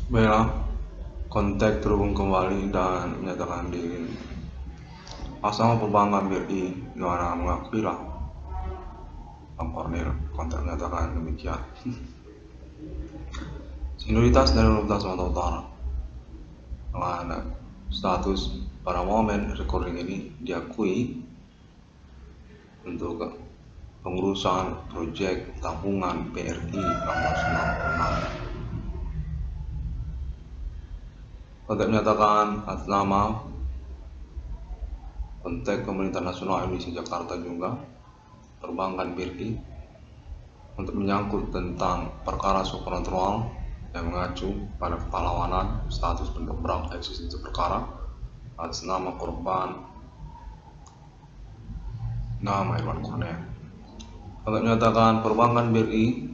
Baiklah, kontak terhubung kembali dan menyatakan diri. Asal Perbankan BRI Nuara mengakui lah Bang Kornel. Kontak menyatakan demikian. Senioritas dari Universitas Sumatera Utara dengan status pada momen recording ini diakui untuk pengurusan proyek tabungan BRI nomor 96. Kontak menyatakan atas nama kontak Pemerintah Nasional Indonesia Jakarta juga Perbankan BRI untuk menyangkut tentang perkara supranatural yang mengacu pada kepahlawanan status pendobrak eksistensi perkara atas nama korban nama Irwan Kornel. Untuk menyatakan Perbankan BRI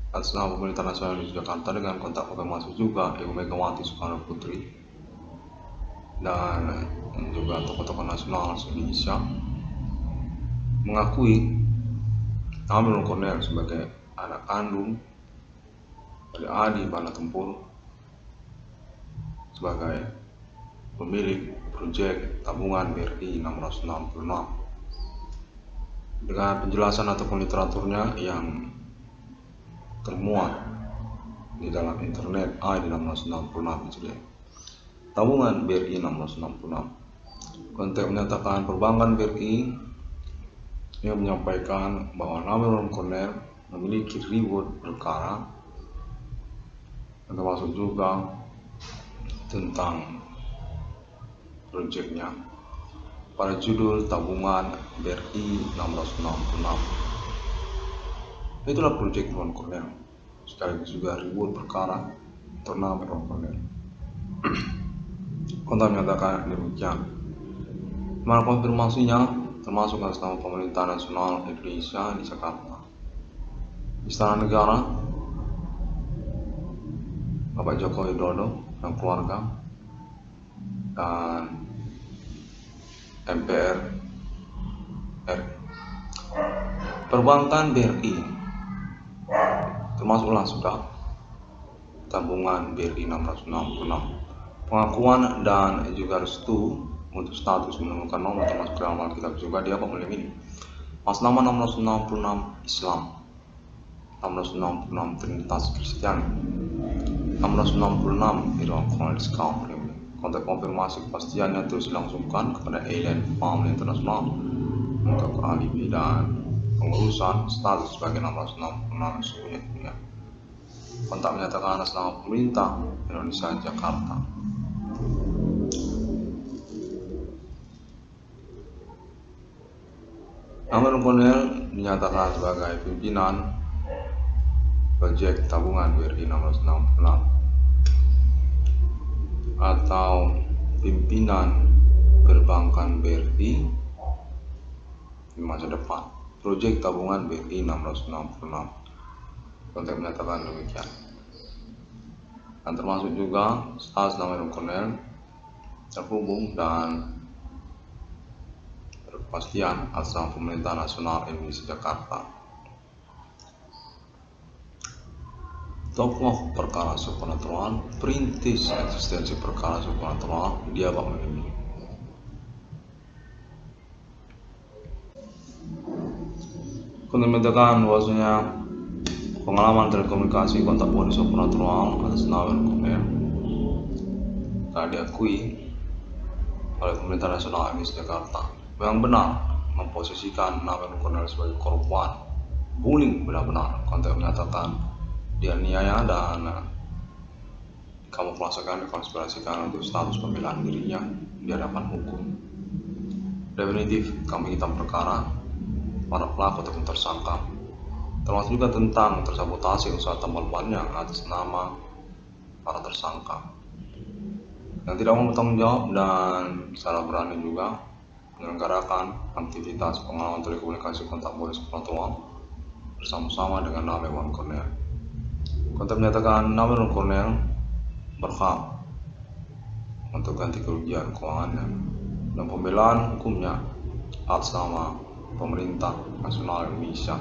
atas nama Pemerintah Nasional Indonesia Jakarta dengan kontak konfirmasi juga Ibu Megawati Soekarno Putri dan juga tokoh-tokoh nasional Indonesia mengakui Irwan Kornel sebagai anak kandung dari Adi Bala Tempur sebagai pemilik proyek tabungan BRI 666 dengan penjelasan ataupun literaturnya yang termuat di dalam internet ID 666 itu dia. Tabungan BRI 666. Kontak menyatakan Perbankan BRI yang menyampaikan bahwa Irwan Kornel memiliki riwayat perkara termasuk juga tentang proyeknya pada judul tabungan BRI 666. Itulah proyek Irwan Kornel, sekaligus juga riwayat perkara ternama Irwan Kornel. Kontak menyatakan demikian. Mana konfirmasinya termasuk atas nama Pemerintah Nasional Indonesia di Jakarta, Istana Negara, Bapak Joko Widodo dan keluarga, dan MPR RI. Perbankan BRI termasuklah sudah tabungan BRI 666. Pengakuan dan juga restu untuk status menemukan nomor termasuk dalam Alkitab juga dia memiliki atas nama 666 Islam, 666 Trinitas Kristen, 666 Irwan Kornel Discount. Kontak konfirmasi kepastiannya terus dilangsungkan kepada Alien Family International untuk alibi dan pengurusan status sebagai 666 Soviet Unia. Kontak menyatakan atas nama Pemerintah Indonesia Jakarta. Irwan Kornel dinyatakan sebagai pimpinan proyek tabungan BRI 666 atau pimpinan perbankan BRI di masa depan. Proyek tabungan BRI 666. Kontak menyatakan demikian. Dan termasuk juga status nama Irwan Kornel terhubung dan berkepastian atas nama Pemerintah Nasional Indonesia Jakarta. Tokoh perkara supranatural, perintis eksistensi perkara supranatural, dia Pak Menemi. Kontak menyatakan bahwasanya pengalaman telekomunikasi kontak body supranatural atas nama Irwan Kornel telah diakui oleh Pemerintah Nasional Indonesia Jakarta yang benar memposisikan nama Irwan Kornel sebagai korban bullying. Benar-benar kontak menyatakan dianiaya dan dikamuflasekan, dikonspirasikan untuk status pembelaan dirinya di hadapan hukum. Definitif kami hitam perkara para pelaku ataupun tersangka, termasuk juga tentang tersabotase usaha tambal bannya atas nama para tersangka yang tidak mau bertanggung jawab dan secara berani juga menyelenggarakan aktivitas pengalaman telekomunikasi kontak body supranatural bersama-sama dengan nama Irwan Kornel. Kontak menyatakan nama Irwan Kornel berhak untuk ganti kerugian keuangannya dan pembelaan hukumnya atas nama Pemerintah Nasional Indonesia.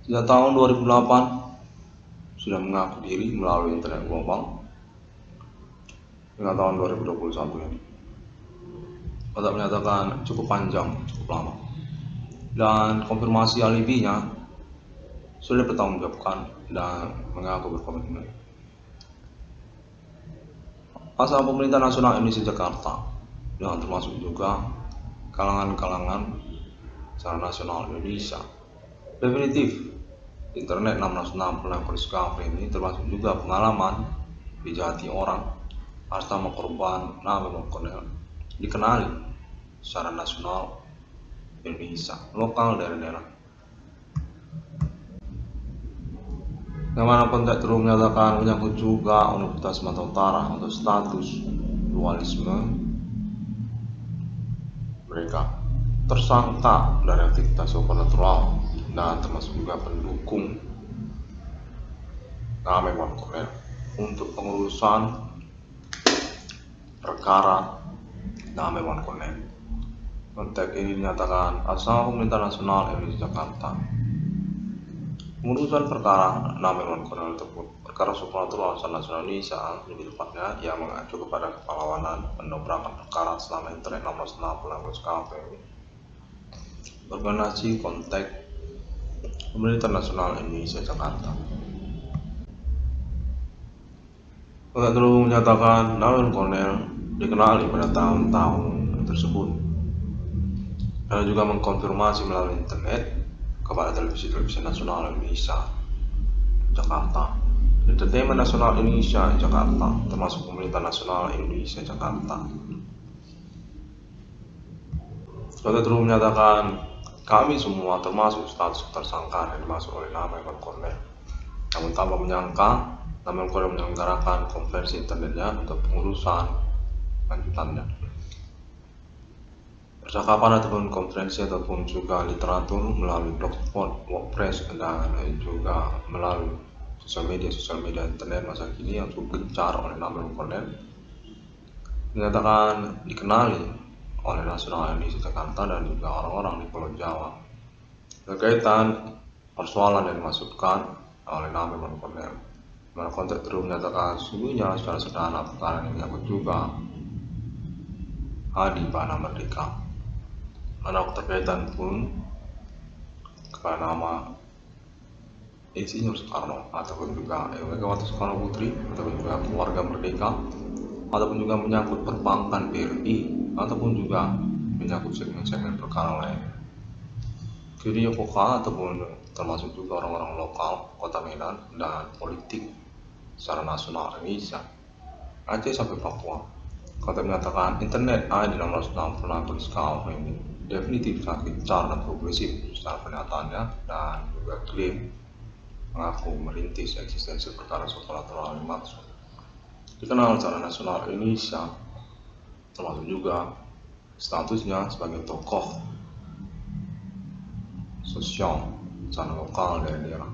Sejak tahun 2008 sudah mengaku diri melalui internet global hingga tahun 2021 ini. Otak menyatakan cukup panjang, cukup lama, dan konfirmasi alibinya sudah dipertanggungjawabkan dan mengaku berkomitmen. Asal pemerintah nasional Indonesia Jakarta, dan termasuk juga kalangan-kalangan secara nasional Indonesia. Definitif, internet 666 Discovery ini termasuk juga pengalaman dijahati orang atas nama korban Nabil Kolonel dikenali secara nasional Indonesia, lokal daerah-daerah. Bagaimana konteks terus menyatakan menyangkut juga Universitas Sumatera Utara untuk status dualisme mereka tersangka dari aktivitas supernatural dan termasuk juga pendukung Nabil Kolonel untuk pengurusan perkara Nabil Kolonel. Konteks ini dinyatakan asal pemerintah nasional Indonesia Jakarta pengurusan perkara Nabil Kolonel tersebut perkara supernatural asal nasional Indonesia, lebih tepatnya yang mengacu kepada kepahlawanan pendobrakan perkara selama internet 666 SKP organisasi konteks pemerintah nasional Indonesia Jakarta. Konteks terus menyatakan Nabil Kolonel dikenali pada tahun-tahun tersebut dan juga mengkonfirmasi melalui internet kepada televisi nasional Indonesia Jakarta, Entertainment Nasional Indonesia Jakarta, termasuk pemerintah nasional Indonesia Jakarta. Sudah terus menyatakan kami semua termasuk status tersangka yang dimaksud oleh Nabil Kolonel. Namun tanpa menyangka, Nabil Kolonel menyelenggarakan konversi internetnya untuk pengurusan lanjutannya. Percakapan ataupun konferensi ataupun juga literatur melalui blogspot, WordPress, dan juga melalui sosial media internet masa kini yang cukup gencar oleh Nabil Kolonel dinyatakan dikenali oleh nasional Indonesia Jakarta dan juga orang-orang di Pulau Jawa berkaitan persoalan yang dimaksudkan oleh Nabil Kolonel. Mana konteks terus menyatakan sesungguhnya secara sederhana perkara ini menyangkut juga Hadi Bana Merdeka. Mana keterkaitan pun kepada nama Insinyur Soekarno ataupun juga Megawati Soekarno Putri ataupun juga keluarga Merdeka ataupun juga menyangkut perbankan BRI ataupun juga menyangkut segmen-segmen perkara lain. Kiri Yokoka ataupun termasuk juga orang-orang lokal Kota Medan dan politik secara nasional Indonesia Aceh sampai Papua. Kota menyatakan internet ID 666 skala ini definitif sangat gencar dan progresif secara pernyataannya dan juga klaim mengaku merintis eksistensi perkara supernatural yang dimaksud. Dikenal secara nasional Indonesia, termasuk juga statusnya sebagai tokoh sosial secara lokal dari daerah.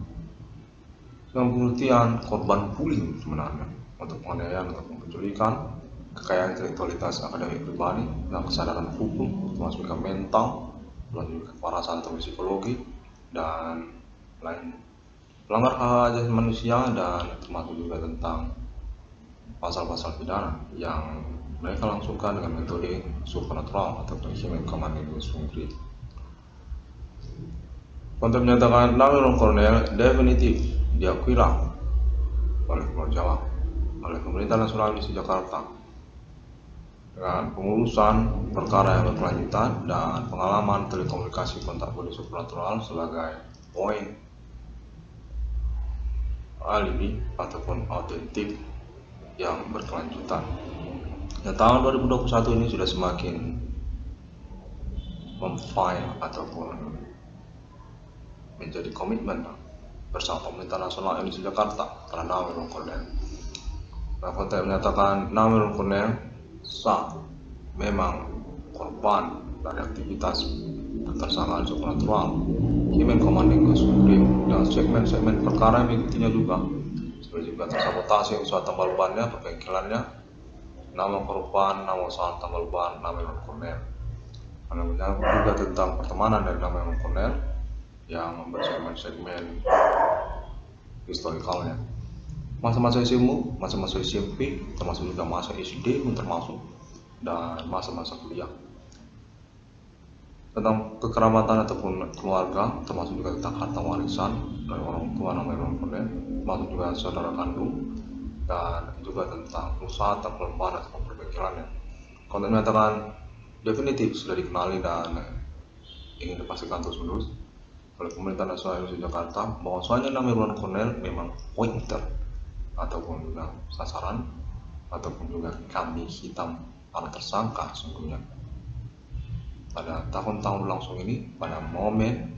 Dengan pengertian korban bullying sebenarnya untuk penganiayaan atau penculikan, kekayaan intelektualitas akademik pribadi, dan kesadaran hukum, termasuk juga mental, melalui keparasan atau psikologi, dan lain. Pelanggar hak asasi manusia dan termasuk juga tentang pasal-pasal pidana yang mereka langsungkan dengan metode supernatural atau human commanding concrete. Konteks menyatakan Nabil Kolonel definitif diakui oleh Pulau Jawa, oleh pemerintah nasional Indonesia Jakarta dengan pengurusan perkara yang berkelanjutan dan pengalaman telekomunikasi kontak body supernatural sebagai poin alibi ataupun autentik yang berkelanjutan. Dan tahun 2021 ini sudah semakin memfile ataupun menjadi komitmen bersama pemerintah nasional Indonesia Jakarta terhadap Nabil Kolonel. Nah, konteks menyatakan Nabil Kolonel sah memang korban dari aktivitas ketersangkaan supernatural, human commanding supreme, dan segmen-segmen perkara yang mengikutinya juga, seperti juga tersabotasi usaha tambal bannya, perbengkelannya, nama korban, nama usaha tambal ban Nabil Kolonel. Karena menyangkut juga tentang pertemanan dari Nabil Kolonel yang bersegmen-segmen historikalnya. masa-masa SMA, masa-masa SMP, termasuk juga masa SD pun termasuk, dan masa-masa kuliah. Tentang kekerabatan ataupun keluarga, termasuk juga tentang harta warisan dari orang tua namanya non konen, termasuk juga saudara kandung, dan juga tentang usaha atau pelemahan atau perbengkelannya. Konten menyatakan definitif sudah dikenali dan ingin dipastikan terus-menerus oleh pemerintah nasional Indonesia Jakarta bahwasanya nama Ridwan Kamil memang pointer ataupun juga sasaran ataupun juga kambing hitam para tersangka sesungguhnya. Pada tahun-tahun langsung ini, pada momen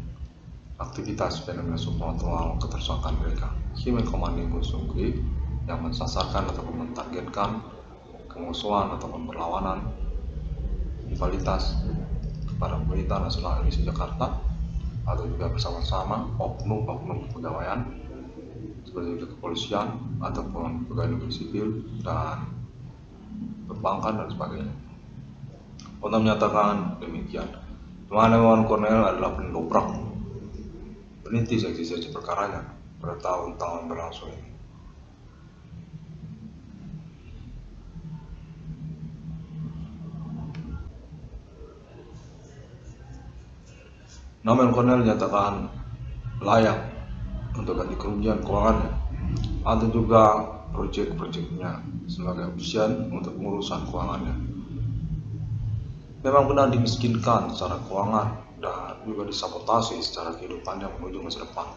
aktivitas fenomena supernatural ketersangkaan mereka, Human Commanding Sungguh yang mensasarkan ataupun mentargetkan kemusuhan ataupun perlawanan rivalitas kepada pemerintah nasional Indonesia Jakarta atau juga bersama-sama oknum-oknum kepegawaian seperti juga kepolisian ataupun pegawai negeri sipil dan perbankan dan sebagainya. Untuk menyatakan demikian, Ridwan Kamil adalah pendobrak perintis eksistensi perkaranya pada tahun-tahun berlangsung ini. Nama Ridwan Kamil dinyatakan layak untuk ganti kerugian keuangannya atau juga proyek-proyeknya sebagai opsian untuk pengurusan keuangannya. Memang benar dimiskinkan secara keuangan dan juga disabotasi secara kehidupannya menuju masa depan.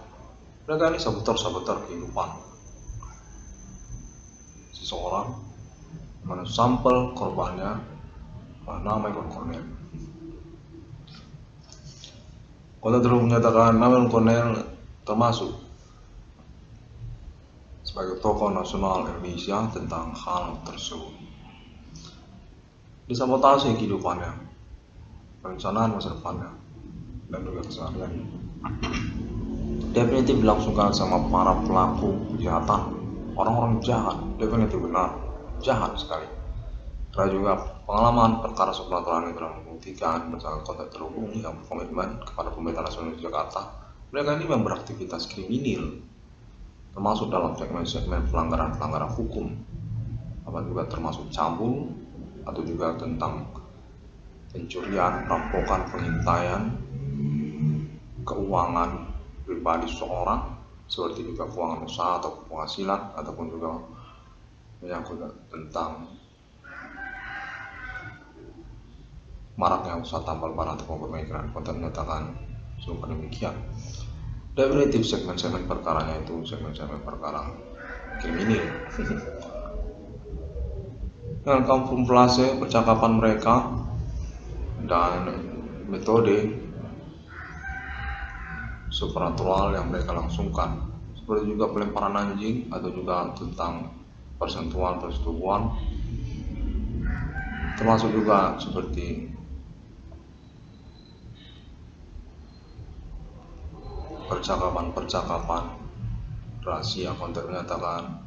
Mereka ini sabotor kehidupan seseorang, mana sampel korbannya nama Ridwan Kamil. Kota terus menyatakan nama Ridwan Kamil termasuk sebagai tokoh nasional Indonesia tentang hal tersebut. Disabotasi kehidupannya, perencanaan masa depannya, dan juga kesehariannya. Definitif dilangsungkan sama para pelaku kejahatan, orang-orang jahat, definitif benar, jahat sekali. Karena juga pengalaman perkara supernatural ini telah membuktikan berdasarkan kontak terhubung yang berkomitmen kepada pemerintah nasional Jakarta, mereka ini memang beraktivitas kriminal, termasuk dalam segmen-segmen pelanggaran hukum, apa juga termasuk cabul atau juga tentang pencurian, perampokan, pengintaian keuangan pribadi seseorang seperti juga keuangan usaha atau penghasilan ataupun juga menyangkut tentang maraknya usaha tambal ban atau pemikiran. Konten menyatakan sungguh demikian. Definitif segmen-segmen perkaranya itu segmen-segmen perkara kriminal. Dengan kamuflase percakapan mereka dan metode supernatural yang mereka langsungkan, seperti juga pelemparan anjing atau juga tentang persetubuhan, termasuk juga seperti percakapan rahasia. Konten menyatakan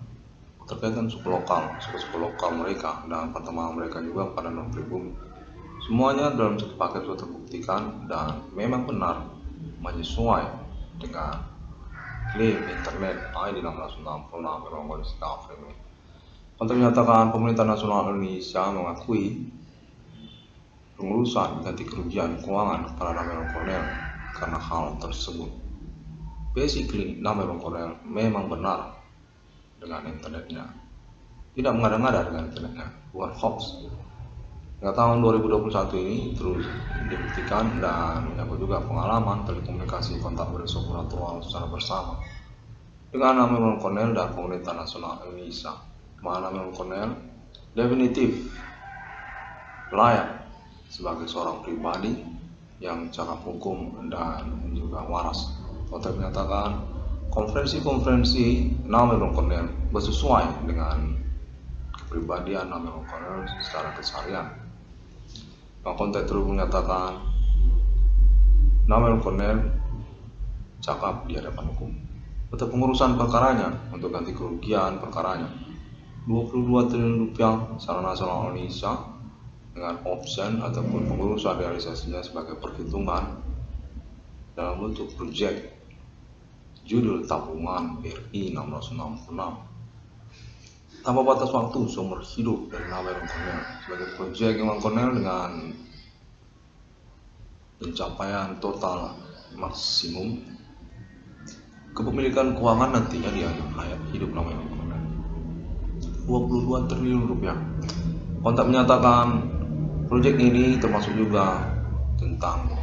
terkait dengan suku lokal mereka dan pertemanan mereka juga pada non pribumi. Semuanya dalam satu paket sudah terbuktikan dan memang benar menyesuai dengan klaim internet ID 1666 memang discovery. Konten menyatakan pemerintah nasional Indonesia mengakui pengurusan ganti kerugian keuangan kepada Ridwan Kamil karena hal tersebut. Basically, Ridwan Kamil memang benar dengan internetnya, tidak mengada-ngada dengan internetnya, bukan hoax. Hingga tahun 2021 ini terus dibuktikan dan menyangkut juga pengalaman telekomunikasi kontak supernatural secara bersama dengan nama Ridwan Kamil dan pemerintah nasional Indonesia. Mana Ridwan Kamil definitif layak sebagai seorang pribadi yang cakap hukum dan juga waras. Kota menyatakan konferensi nama Ridwan Kamil bersesuai dengan kepribadian nama Ridwan Kamil secara keseharian. Konten terus menyatakan nama Ridwan Kamil cakap di hadapan hukum. Untuk pengurusan perkaranya untuk ganti kerugian perkaranya 22 triliun rupiah secara nasional Indonesia dengan option ataupun pengurusan realisasinya sebagai perhitungan dalam bentuk proyek judul tabungan RI 1666 tanpa batas waktu seumur hidup dari nama Imam Cornell sebagai proyek Imam Cornell dengan pencapaian total maksimum kepemilikan keuangan nantinya di akhir hayat hidup nama Imam Cornell 22 triliun rupiah. Kontak menyatakan proyek ini termasuk juga tentang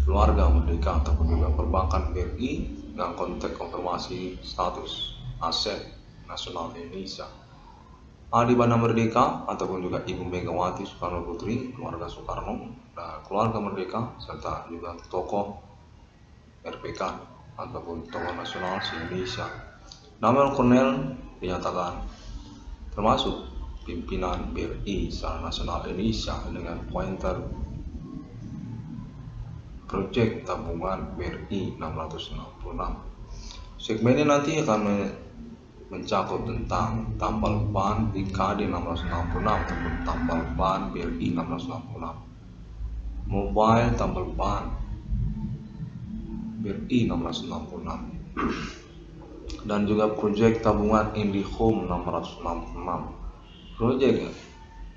keluarga merdeka ataupun juga perbankan BRI dengan konteks konfirmasi status aset nasional Indonesia. Adi Bana Merdeka ataupun juga Ibu Megawati Soekarno Putri, keluarga Soekarno, dan keluarga Merdeka serta juga tokoh RPK ataupun tokoh nasional Indonesia. Nama Cornell dinyatakan termasuk pimpinan BRI secara nasional Indonesia dengan pointer Proyek Tabungan BRI 666. Segmen ini nanti akan mencakup tentang tambal ban BKD 666 ataupun tambal ban BRI 666, mobile tambal ban BRI 666, dan juga proyek tabungan IndiHome 666. Proyek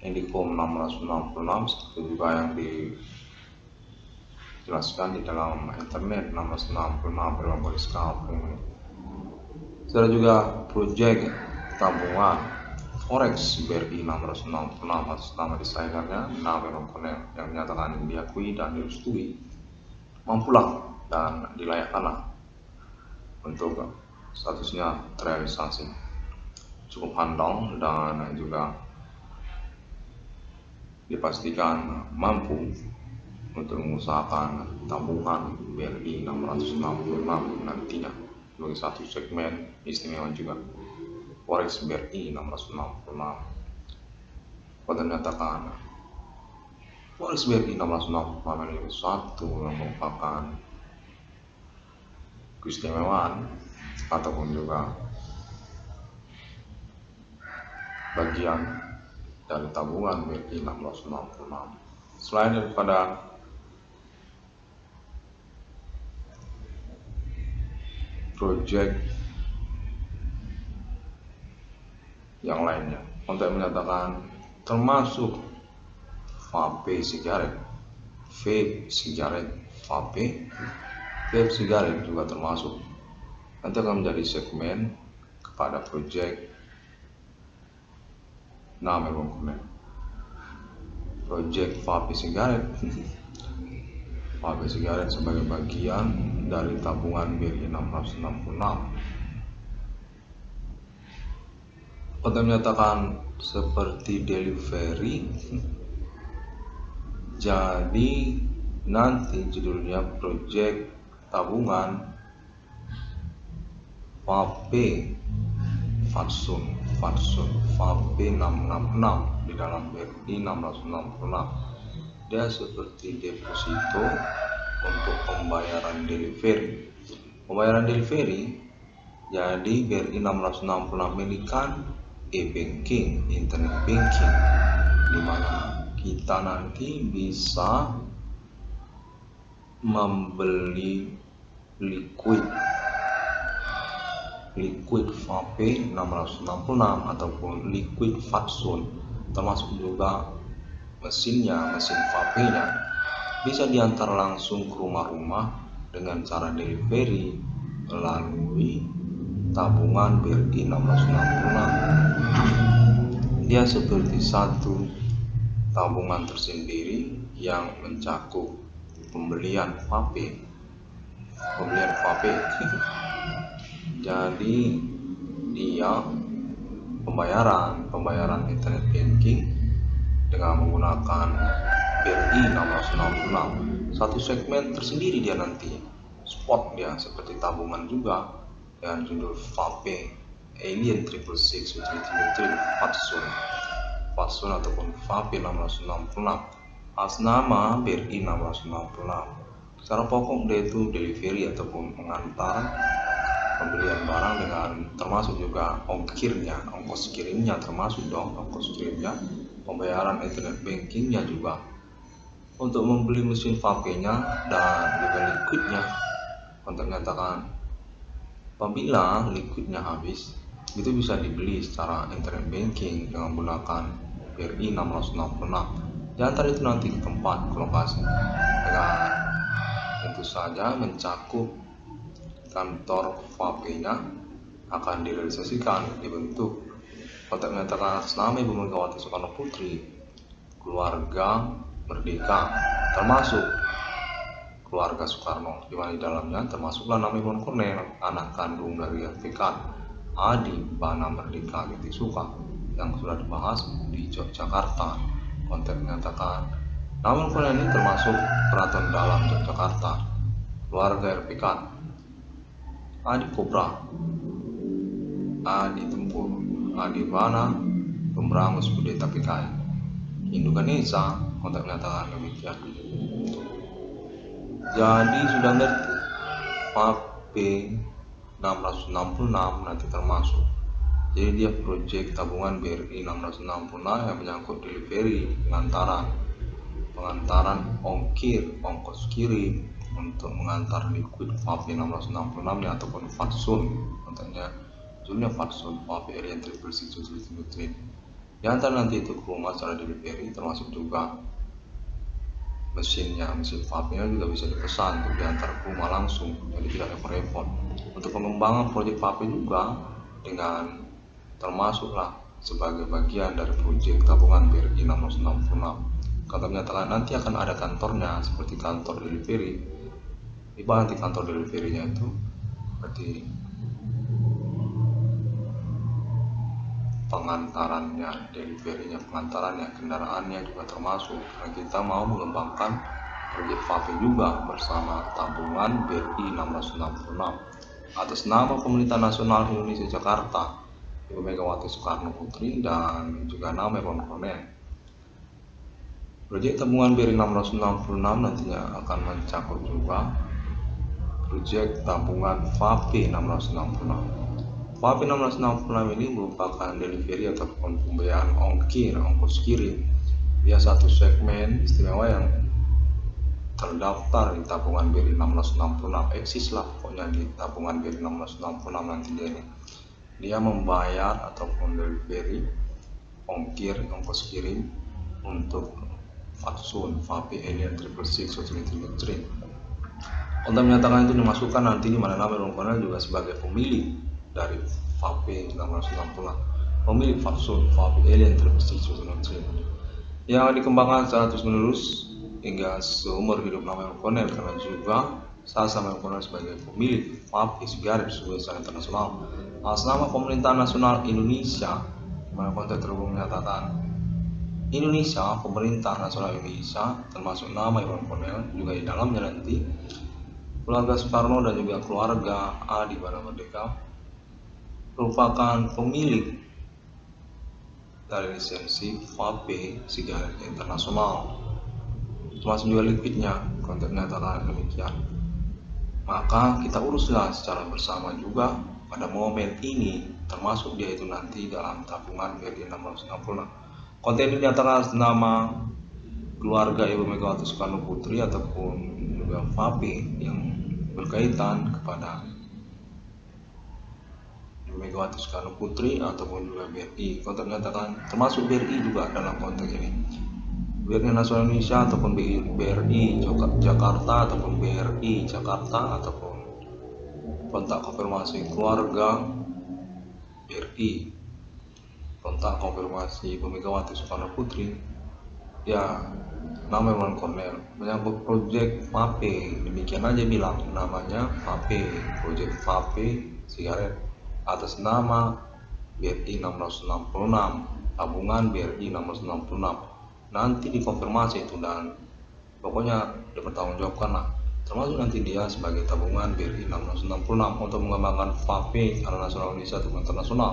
IndiHome 666 seperti juga yang dijelaskan di dalam internet 666 berbagai skala. Setelah juga proyek tabungan Forex BRI 666 atas nama desainernya nama Imam Cornell yang menyatakan diakui dan direstui mampulah dan dilayakkanlah untuk statusnya terrealisasi, cukup handal dan juga dipastikan mampu untuk mengusahakan tabungan BRI 666 nantinya sebagai satu segmen istimewa juga. Forex BRI 666 pada menyatakan Forex BRI 666 menjadi satu yang merupakan keistimewaan ataupun juga bagian dari tabungan BRI 666. Selain daripada proyek yang lainnya, untuk menyatakan termasuk vape sigaret, vape sigaret juga termasuk. Nanti akan menjadi segmen kepada proyek nama Imam Cornell. Proyek vape sigaret, vape sigaret sebagai bagian dari tabungan BRI 666. Pada menyatakan seperti delivery, jadi nanti judulnya proyek tabungan vape Fatsun vape 666 di dalam BRI 666. Dia seperti deposito untuk pembayaran delivery. Jadi BRI 666 milikan e-banking, internet banking, di mana kita nanti bisa membeli liquid vape 666 ataupun liquid Fatsun, termasuk juga mesin vape-nya bisa diantar langsung ke rumah-rumah dengan cara delivery melalui tabungan BRI 666. Dia seperti satu tabungan tersendiri yang mencakup pembelian vape. Jadi dia pembayaran internet banking dengan menggunakan BRI 666, satu segmen tersendiri dia nanti. Spot dia seperti tabungan juga dengan judul vape Alien 666 Fatsun ataupun vape 666 atas nama BRI 666. Secara pokok dia itu delivery ataupun mengantar pembelian barang dengan termasuk juga ongkos kirimnya, pembayaran internet bankingnya juga, untuk membeli mesin vape-nya dan juga liquidnya. Untuk menyatakan apabila liquidnya habis, itu bisa dibeli secara internet banking dengan menggunakan BRI 666. Diantar itu nanti ke tempat, ke lokasi, dengan tentu saja mencakup kantor VAP-nya akan direalisasikan dibentuk kontak menyatakan atas nama Ibu Megawati Soekarno Putri, keluarga Merdeka, termasuk keluarga Soekarno, di mana di dalamnya termasuklah nama Ibu Kornel, anak kandung dari RPK Adi Bana Merdeka Giti Suka, yang sudah dibahas di Yogyakarta. Konteks menyatakan nama Kornel ini termasuk peraturan dalam Yogyakarta, keluarga RPK Adi Kobra, Adi Tempur, Adi Bana, Pemberangus Budeta PKI, Indonesia. Konteks menyatakan demikian. Jadi sudah ngerti, VAP 666 nanti termasuk. Jadi dia proyek tabungan BRI 666 yang menyangkut delivery, pengantaran ongkos kirim untuk mengantar liquid VAP 666 ataupun fatsun, contohnya judulnya fatsun VAP area bersih nutrin. Diantar nanti itu ke rumah secara delivery, termasuk juga mesin VAP-nya juga bisa dipesan untuk diantar ke rumah langsung, jadi tidak repot-repot. Untuk pengembangan proyek VAP juga dengan termasuklah sebagai bagian dari proyek tabungan BRI 666. Kata menyatakan nanti akan ada kantornya seperti kantor delivery. Ibarat nanti kantor deliverynya itu seperti pengantarannya, kendaraannya juga termasuk. Karena kita mau mengembangkan proyek VAP juga bersama tabungan BRI 666 atas nama Pemerintah Nasional Indonesia Jakarta, Ibu Megawati Soekarno Putri, dan juga nama Ibu Kornel. Proyek tabungan BRI 666 nantinya akan mencakup juga proyek tabungan VAP 666. VAP 666 ini merupakan delivery ataupun pembiayaan ongkos kirim. Dia satu segmen istimewa yang terdaftar di tabungan BRI 666, eksis lah pokoknya di tabungan BRI 666 nanti dia membayar ataupun delivery ongkos kirim untuk fatsun VAP alien 666 nutrin. Untuk menyatakan itu dimasukkan nanti di mana nama Kornel juga sebagai pemilik dari VAP 666, pemilik fatsun VAP alien 666 nutrin yang dikembangkan secara terus menerus hingga seumur hidup nama Kornel, karena juga saat nama Kornel sebagai pemilik VAP Sigaret secara internasional atas nama Pemerintahan Nasional Indonesia, di mana konteks terhubung menyatakan Indonesia, Pemerintah Nasional Indonesia, termasuk nama Ibu Kornel juga di dalamnya nanti keluarga Soekarno dan juga keluarga Adi Bana Merdeka merupakan pemilik dari lisensi VAP Sigaret internasional, termasuk juga liquidnya. Konteks menyatakan demikian. Maka kita uruslah secara bersama juga pada momen ini, termasuk dia itu nanti dalam tabungan BRI 666. Konten ini dinyatakan atas nama keluarga Ibu Megawati Soekarno Putri ataupun juga VAP yang berkaitan kepada Ibu Megawati Soekarno Putri ataupun juga BRI. Konten menyatakan termasuk BRI juga dalam konteks ini. BRI Nasional Indonesia ataupun BRI Jakarta ataupun BRI Jakarta ataupun kontak konfirmasi keluarga BRI, kontak konfirmasi Ibu Megawati Soekarno Putri, ya nama Ibu Kornel menyangkut proyek VAP, demikian aja bilang namanya VAP, proyek VAP Sigaret atas nama BRI 666, tabungan BRI 666. Nanti dikonfirmasi itu dan pokoknya dipertanggungjawabkan lah, termasuk nanti dia sebagai tabungan BRI 666 untuk mengembangkan VAP secara nasional Indonesia atau internasional,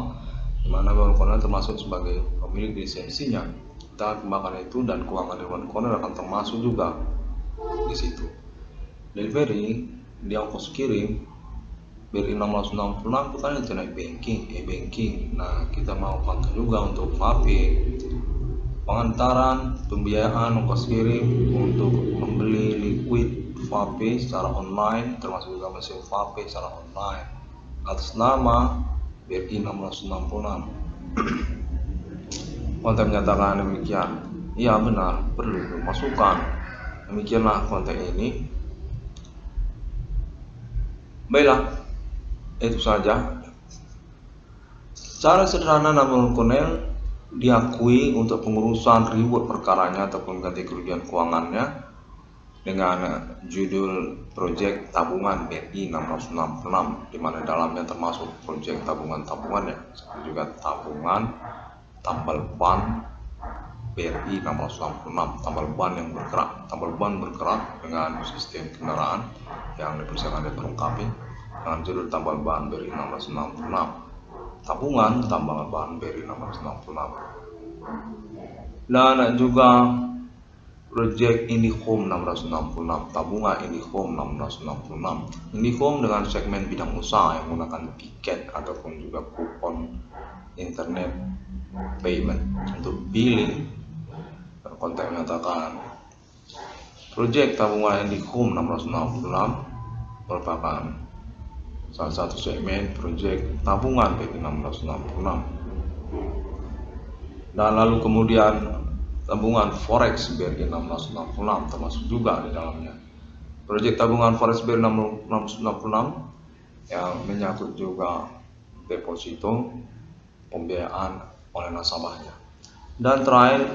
di mana Ibu Kornel termasuk sebagai pemilik lisensinya. Kita kembangkan itu dan keuangan Ibu Kornel akan termasuk juga di situ. Delivery di ongkos kirim BRI 666 itu kan internet banking, e-banking. Nah, kita mau pakai juga untuk VAP, pengantaran, pembiayaan ongkos kirim untuk membeli liquid VAP secara online, termasuk juga mesin VAP secara online atas nama BRI 666. Konten menyatakan demikian. Iya benar, perlu masukan. Demikianlah konten ini. Baiklah, itu saja. Secara sederhana namun Cornell diakui untuk pengurusan reward perkaranya ataupun ganti kerugian keuangannya dengan judul Proyek Tabungan BRI 666, di mana dalamnya termasuk proyek tabungan-tabungannya, seperti juga tabungan tambal ban BRI 666, tambal ban yang bergerak. Tambal ban bergerak dengan sistem kendaraan yang dipersiapkan dan terlengkapi dengan judul tambal ban BRI 666, tabungan tambahan ban BRI 666, dan juga Project IndiHome 666, tabungan IndiHome 666. IndiHome dengan segmen bidang usaha yang menggunakan tiket ataupun juga kupon internet payment untuk billing. Konten menyatakan Project tabungan IndiHome 666 merupakan salah satu segmen project tabungan BRI 666. Dan lalu kemudian tabungan forex BRI 666 termasuk juga di dalamnya. Proyek tabungan forex BRI 666 yang menyangkut juga deposito, pembiayaan oleh nasabahnya. Dan terakhir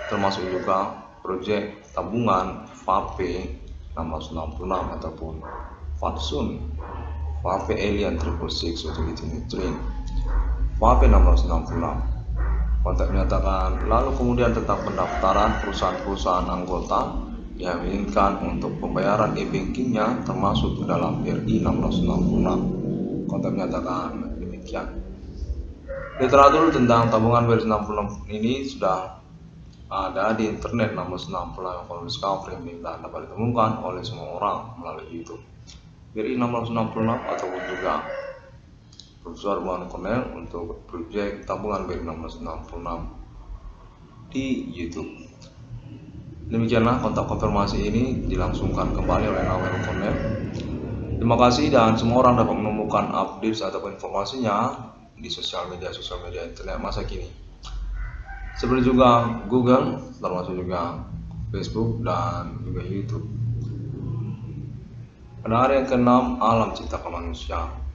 termasuk juga proyek tabungan FAPE 666 ataupun Fatsun, FAPE Alien 666 Utility Train, FAPE 666. Kontak menyatakan lalu kemudian tentang pendaftaran perusahaan-perusahaan anggota yang menginginkan untuk pembayaran e-bankingnya termasuk ke dalam BRI 666. Kontak menyatakan demikian. Literatur tentang tabungan BRI 666 ini sudah ada di internet, namun 666 yang perlu discovery dan dapat ditemukan oleh semua orang melalui YouTube. BRI 666 ataupun juga Profesor Muhammad Cornell untuk proyek tabungan BRI 666 di YouTube. Demikianlah kontak konfirmasi ini dilangsungkan kembali oleh Muhammad Cornell. Terima kasih, dan semua orang dapat menemukan update ataupun informasinya di sosial media internet masa kini, seperti juga Google, termasuk juga Facebook dan juga YouTube. Pada hari yang ke-6 alam ciptakan manusia,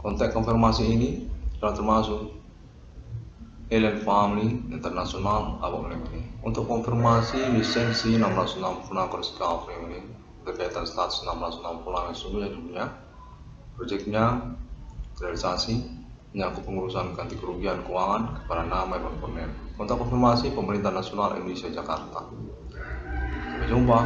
kontak konfirmasi ini telah termasuk Alien Family International Abang ini. Untuk konfirmasi lisensi 666 Discovery ini berkaitan status 666 yang sesungguhnya di dunia, proyeknya realisasi menyangkut pengurusan ganti kerugian keuangan kepada nama Ivan Cornell. Kontak konfirmasi Pemerintah Nasional Indonesia Jakarta. Sampai jumpa.